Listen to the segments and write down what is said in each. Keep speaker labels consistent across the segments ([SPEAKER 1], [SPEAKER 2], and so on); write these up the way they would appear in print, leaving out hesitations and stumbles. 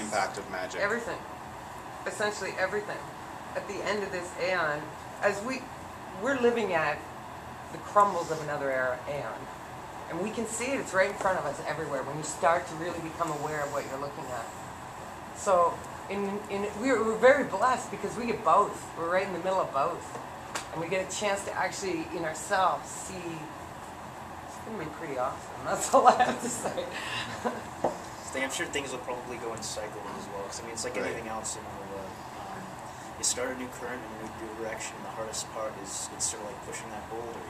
[SPEAKER 1] impact of magic.
[SPEAKER 2] Everything. Essentially everything. At the end of this aeon, as we're living at the crumbles of another aeon. And we can see it, it's right in front of us everywhere when you start to really become aware of what you're looking at. So we're very blessed because we get both. We're right in the middle of both. And we get a chance to actually, in ourselves, see. It's going to be pretty awesome. That's all I have to say.
[SPEAKER 3] I'm sure things will probably go in cycles as well. Because I mean, it's like anything else. You start a new current in a new direction. The hardest part is it's sort of like pushing that boulder.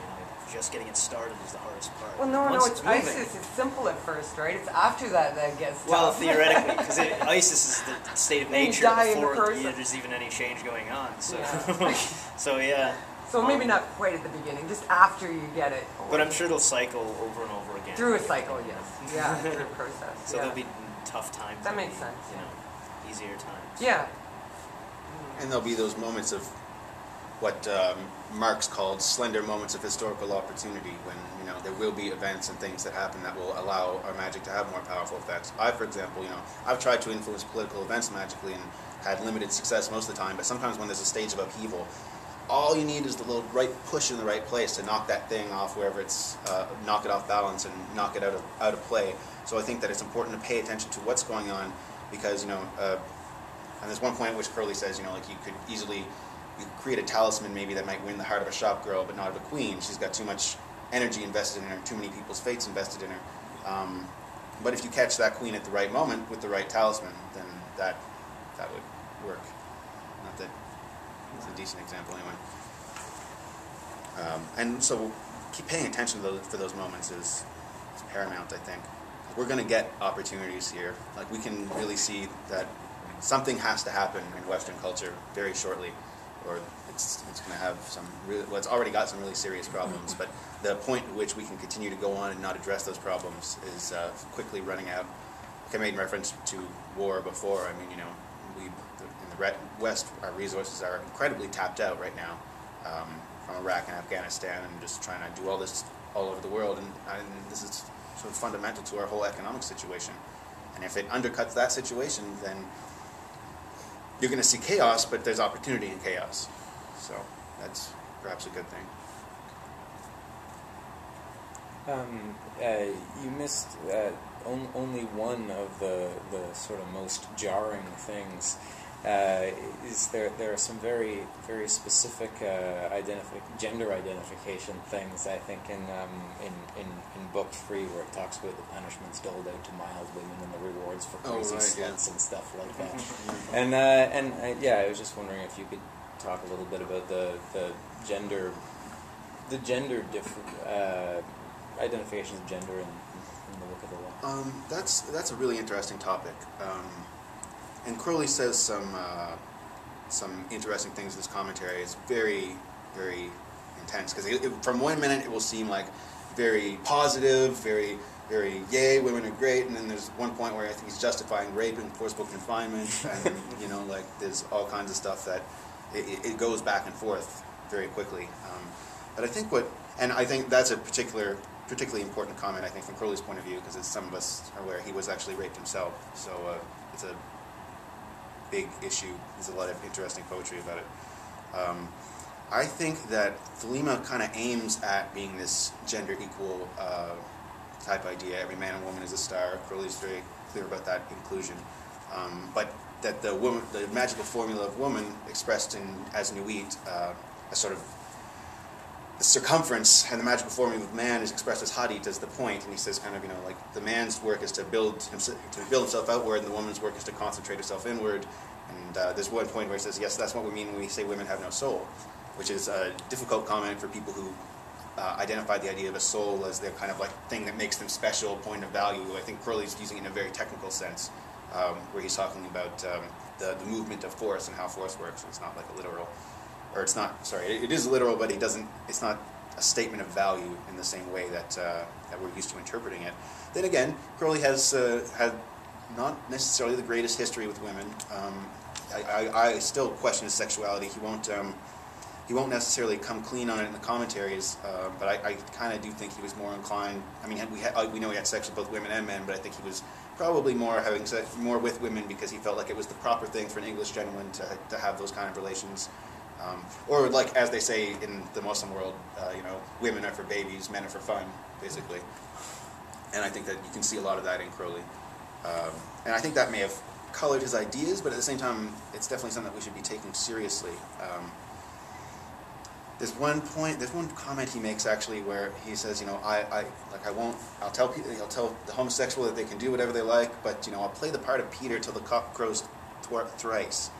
[SPEAKER 3] Just getting it started is the hardest part.
[SPEAKER 2] Well, no, it's ISIS. It's simple at first, right? It's after that it gets tough.
[SPEAKER 3] Well, theoretically, because ISIS is the state of nature before there's even any change going on. So, yeah.
[SPEAKER 2] So maybe not quite at the beginning, just after you get it.
[SPEAKER 3] But I'm sure it'll cycle over and over again.
[SPEAKER 2] Through a cycle, yes. Yeah, through a process.
[SPEAKER 3] So there'll be tough times.
[SPEAKER 2] That makes sense.
[SPEAKER 3] Easier times.
[SPEAKER 2] Yeah.
[SPEAKER 1] And there'll be those moments of what Marx called slender moments of historical opportunity, when there will be events and things that happen that will allow our magic to have more powerful effects. For example, I've tried to influence political events magically and had limited success most of the time, but sometimes when there's a stage of upheaval, all you need is the little right push in the right place to knock that thing off wherever it's, knock it off balance and knock it out of play. So I think that it's important to pay attention to what's going on, because, and there's one point at which Curly says, like you could easily create a talisman maybe that might win the heart of a shop girl but not of a queen. She's got too much energy invested in her, too many people's fates invested in her. But if you catch that queen at the right moment with the right talisman, then that would work. Not that it's a decent example anyway. And so keep paying attention to for those moments is paramount, I think. We're going to get opportunities here. Like, we can really see that something has to happen in Western culture very shortly, or it's going to have some it's already got some really serious problems, but the point at which we can continue to go on and not address those problems is quickly running out. Like I made reference to war before. I mean, in the West, our resources are incredibly tapped out right now, from Iraq and Afghanistan, and just trying to do all this all over the world, and this is sort of fundamental to our whole economic situation. And if it undercuts that situation, then you're going to see chaos, but there's opportunity in chaos. So that's perhaps a good thing.
[SPEAKER 4] You missed only one of the sort of most jarring things. Is there are some very specific gender identification things, I think, in book 3, where it talks about the punishments doled out to mild women and the rewards for crazy sluts and stuff like that. And I was just wondering if you could talk a little bit about the gender identifications of gender in the Book of the Law.
[SPEAKER 1] That's a really interesting topic. And Crowley says some interesting things in this commentary. It's very, very intense, because from one minute it will seem like very positive, very, very yay, women are great, and then there's one point where I think he's justifying rape and forcible confinement, and like there's all kinds of stuff that it goes back and forth very quickly. But I think that's a particularly important comment, I think, from Crowley's point of view, because as some of us are aware, he was actually raped himself. So it's a big issue. There's a lot of interesting poetry about it. I think that Thelema kind of aims at being this gender equal type idea. Every man and woman is a star. Crowley's very clear about that inclusion. But that the magical formula of woman expressed as Nuit, a sort of the circumference, and the magical formula of man is expressed as Hadit as the point, and he says kind of, like the man's work is to build himself outward, and the woman's work is to concentrate herself inward. And there's one point where he says, yes, that's what we mean when we say women have no soul, which is a difficult comment for people who identify the idea of a soul as their kind of like thing that makes them special, point of value. I think Crowley's using it in a very technical sense, where he's talking about the movement of force and how force works. It's not like a literal. Or it's not, sorry, it is literal, but it's not a statement of value in the same way that we're used to interpreting it. Then again, Crowley has had not necessarily the greatest history with women. I still question his sexuality. He won't necessarily come clean on it in the commentaries, but I kind of do think he was more inclined. I mean, we know he had sex with both women and men, but I think he was probably more having more with women because he felt like it was the proper thing for an English gentleman to have those kind of relations. Or like as they say in the Muslim world, women are for babies, men are for fun, basically. And I think that you can see a lot of that in Crowley. And I think that may have colored his ideas, but at the same time, it's definitely something that we should be taking seriously. There's one comment he makes actually where he says, I'll tell the homosexual that they can do whatever they like, but I'll play the part of Peter till the cock crows thrice.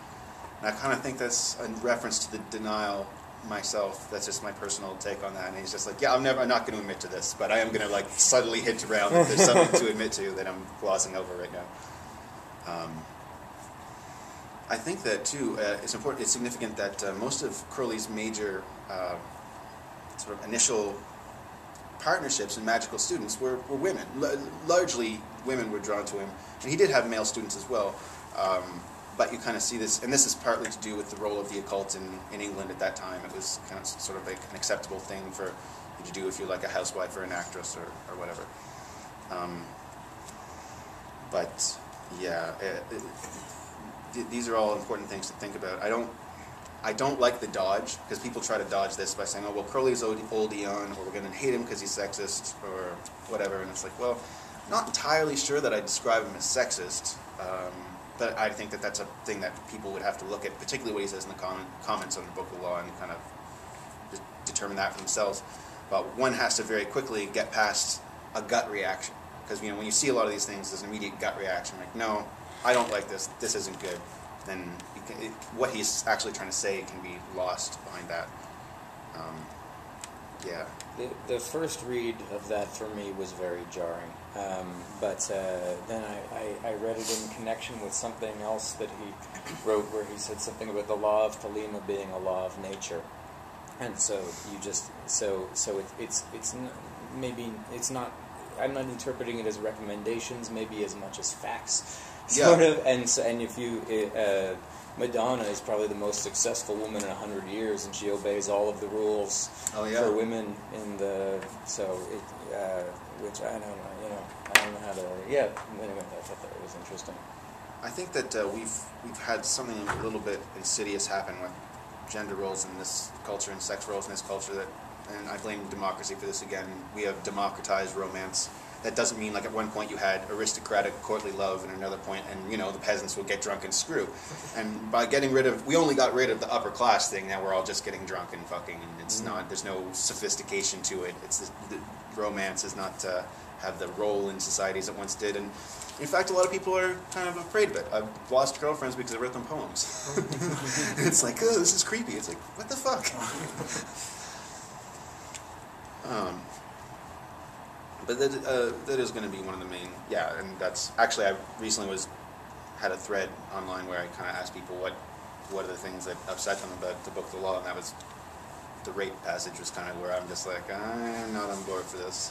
[SPEAKER 1] And I kind of think that's a reference to the denial myself. That's just my personal take on that. And he's just like, yeah, I'm not going to admit to this, but I am going to like subtly hint around that there's something to admit to that I'm glossing over right now. I think that too, it's important. It's significant that most of Crowley's major sort of initial partnerships and magical students were women. Largely, women were drawn to him, and he did have male students as well. But you kind of see this, and this is partly to do with the role of the occult in England at that time. It was kind of sort of like an acceptable thing for you to do if you're like a housewife or an actress or whatever. But yeah, these are all important things to think about. I don't like the dodge, because people try to dodge this by saying, oh, well, Crowley's old Eon, or we're going to hate him because he's sexist, or whatever. And it's like, well, I'm not entirely sure that I describe him as sexist. But I think that that's a thing that people would have to look at, particularly what he says in the comments on the Book of Law, and kind of determine that for themselves. But one has to very quickly get past a gut reaction. Because when you see a lot of these things, there's an immediate gut reaction, like, no, I don't like this, this isn't good. Then what he's actually trying to say can be lost behind that. Yeah.
[SPEAKER 4] The first read of that for me was very jarring, but then I read it in connection with something else that he wrote, where he said something about the law of Thelema being a law of nature, and so you just maybe it's not. I'm not interpreting it as recommendations, maybe as much as facts, sort of. And if you. Madonna is probably the most successful woman in 100 years, and she obeys all of the rules for women in the which I don't know, I don't know how to. Yeah, anyway, I thought that was interesting.
[SPEAKER 1] I think that we've had something a little bit insidious happen with gender roles in this culture and sex roles in this culture and I blame democracy for this again. We have democratized romance. That doesn't mean like at one point you had aristocratic courtly love, and another point, and the peasants would get drunk and screw. And by getting rid of, we only got rid of the upper class thing. Now we're all just getting drunk and fucking, and it's not. There's no sophistication to it. It's the romance is not have the role in society as it once did. And in fact, a lot of people are kind of afraid of it. I've lost girlfriends because I wrote them poems. And it's like, oh, this is creepy. It's like, what the fuck? But that is going to be one of the main, and that's, actually I recently had a thread online where I kind of asked people what are the things that upset them about the Book of the Law, and that was, the rape passage was kind of where I'm just like, I'm not on board for this.